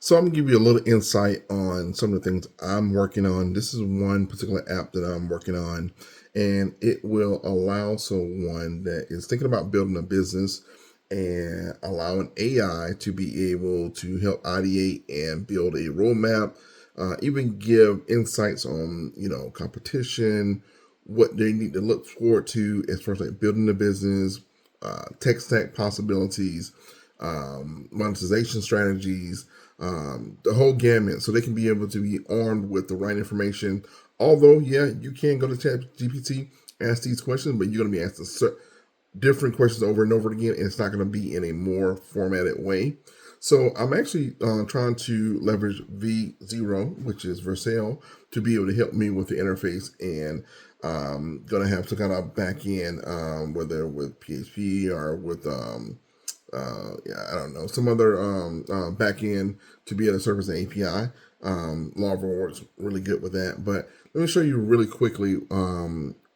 So I'm gonna give you a little insight on some of the things I'm working on. This is one particular app that I'm working on, and it will allow someone that is thinking about building a business and allowing AI to be able to help ideate and build a roadmap, even give insights on competition, what they need to look forward to as far as like building a business, tech stack possibilities, monetization strategies, the whole gamut, so they can be able to be armed with the right information. Although, yeah, you can go to ChatGPT, ask these questions, but you're going to be asked different questions over and over again, and it's not going to be in a more formatted way. So I'm actually trying to leverage V0, which is Vercel, to be able to help me with the interface, and going to have some kind of back end, whether with PHP or with yeah, I don't know, some other back end to be able to serve as an API. Laravel works really good with that. But let me show you really quickly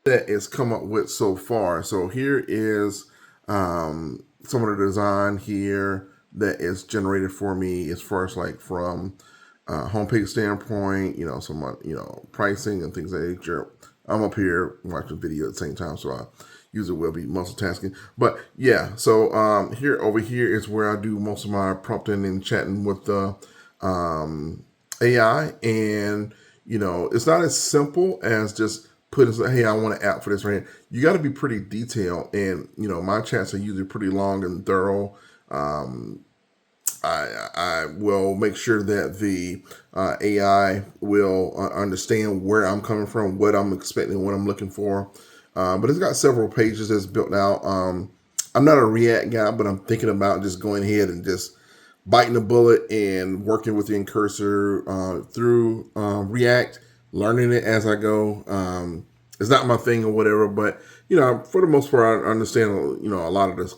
that it's come up with so far. So here is some of the design here that is generated for me as far as like from homepage standpoint, some pricing and things like that. I'm up here watching video at the same time, so I usually will be multitasking. But yeah, so here over here is where I do most of my prompting and chatting with the AI, and it's not as simple as just putting, hey, I want an app for this right here. You got to be pretty detailed, and my chats are usually pretty long and thorough. I will make sure that the AI will understand where I'm coming from, what I'm expecting, what I'm looking for. But it's got several pages that's built out. I'm not a React guy, but I'm thinking about just going ahead and just biting the bullet and working with the cursor through React, learning it as I go. It's not my thing or whatever, but for the most part, I understand a lot of this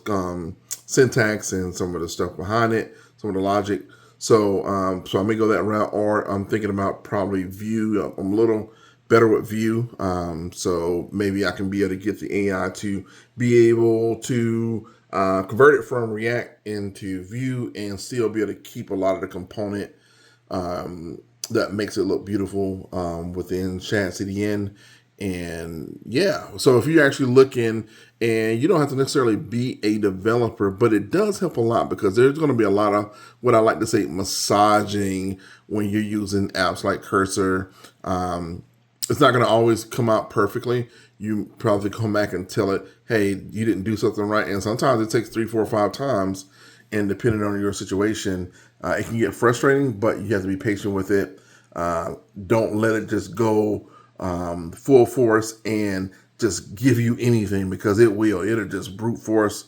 syntax and some of the stuff behind it, some of the logic. So I may go that route, or I'm thinking about probably Vue. I'm a little better with Vue, so maybe I can be able to get the AI to be able to convert it from React into Vue and still be able to keep a lot of the component that makes it look beautiful within Chat CDN. And yeah, so if you're actually looking, and you don't have to necessarily be a developer, but it does help a lot because there's going to be a lot of what I like to say massaging when you're using apps like Cursor. It's not going to always come out perfectly. You probably come back and tell it, hey, you didn't do something right. And sometimes it takes 3, 4, 5 times. And depending on your situation, it can get frustrating, but you have to be patient with it. Don't let it just go full force and just give you anything, because it will. It'll just brute force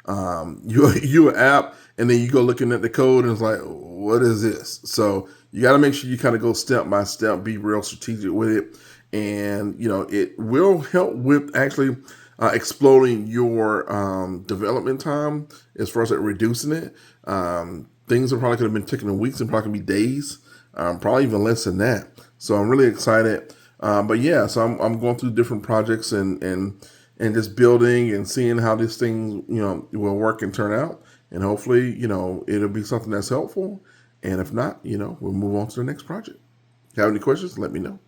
you an app, and then you go looking at the code and it's like, what is this? So you got to make sure you kind of go step by step, be real strategic with it, and it will help with actually exploding your development time as far as like reducing it. Things are probably could have been taking weeks and probably be days, probably even less than that. So I'm really excited. But yeah, so I'm going through different projects and just building and seeing how this thing will work and turn out, and hopefully it'll be something that's helpful. And if not, we'll move on to the next project. If you have any questions, let me know.